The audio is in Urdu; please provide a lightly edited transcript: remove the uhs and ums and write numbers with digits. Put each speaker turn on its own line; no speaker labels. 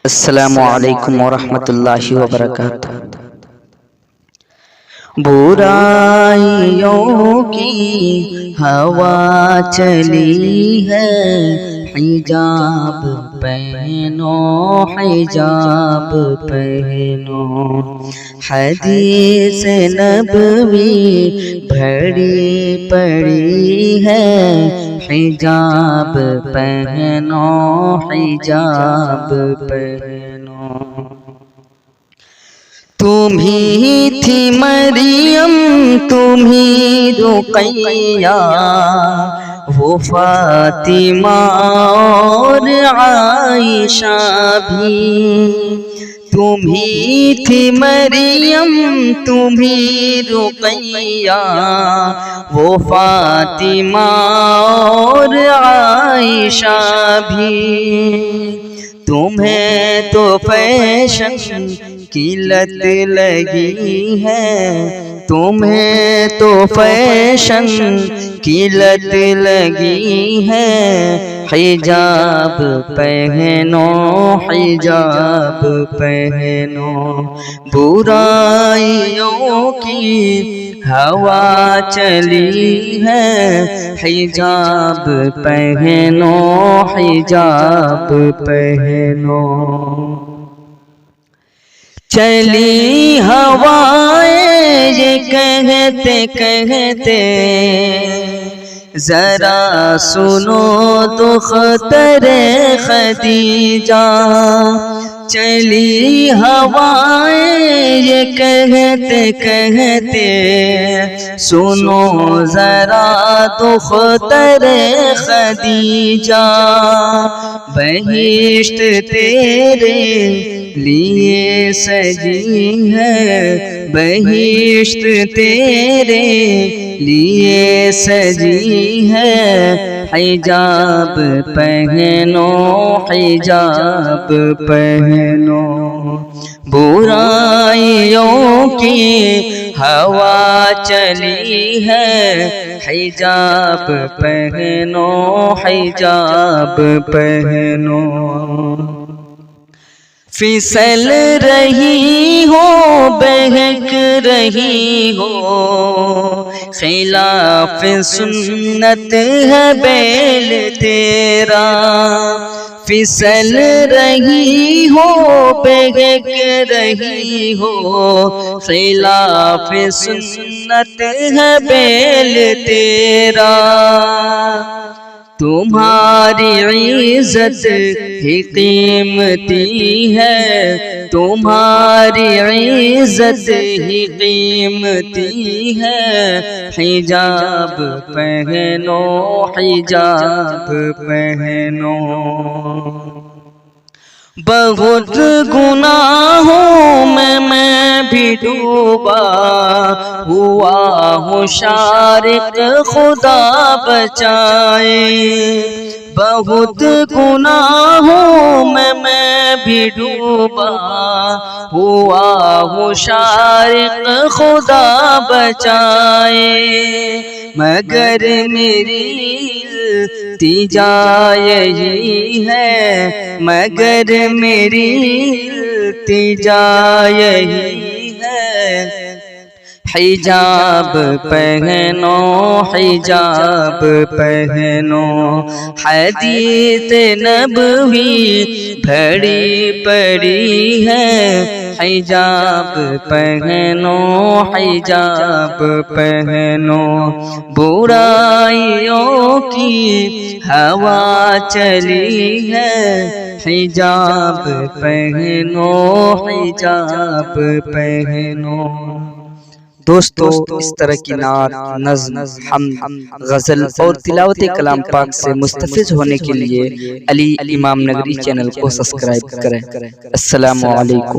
السلام علیکم ورحمۃ اللہ وبرکاتہ۔ برائیوں کی ہوا چلی ہے، حجاب پہنو حجاب پہنو، حدیث نبوی بھری پڑی ہے، حجاب پہنو حجاب پہنو۔ تم ہی تھی مریم، تم ہی رقیہ، وہ فاطمہ اور عائشہ بھی، تم ہی تھی مریم، تم ہی رقیہ، وہ فاطمہ اور عائشہ بھی۔ تمہیں تو فیشن کی لت لگی ہے، تمہیں تو فیشن کی لت لگی ہے، حجاب پہنو حجاب پہنو۔ برائیوں کی ہوا چلی ہے، حجاب پہنو حجاب پہنو۔ چلی ہوائیں یہ کہتے کہتے، ذرا سنو تو خطر خدیجہ، چلی ہوائیں یہ کہتے کہتے، سنو ذرا تو خطر خدیجہ، بہشت تیرے لیے سجی ہے، بہشت تیرے لیے سجی ہے، حجاب پہنو حجاب پہنو۔ برائیوں کی ہوا چلی ہے، حجاب پہنو حجاب پہنو۔ پھسل رہی ہو بہک رہی ہو، خلاف سنت ہے بیل تیرا، پھسل رہی ہو بہک رہی ہو، خلاف سنت ہے بیل تیرا، تمہاری عزت ہی قیمتی ہے، تمہاری عزت ہی قیمتی ہے، حجاب پہنو حجاب پہنو۔ بہت گناہوں میں بھی ڈوبا ہوا ہوں، شارق خدا بچائے، بہت گناہوں میں بھی ڈوبا ہوا ہوں، شارق خدا بچائے، مگر میری التجا یہی ہے، مگر میری التجا یہی ہے، حجاب پہنو حجاب پہنو، حدیث نبوی بھری پڑی ہے، حجاب پہنو حجاب پہنو۔ برائیوں کی ہوا چلی ہے، حجاب پہنو حجاب پہنو۔ دوستو، اس طرح کی نعت، نظم، حمد، غزل اور تلاوت کلام پاک سے مستفیض ہونے کے لیے علی امام نگری چینل کو سبسکرائب کریں۔ السلام علیکم۔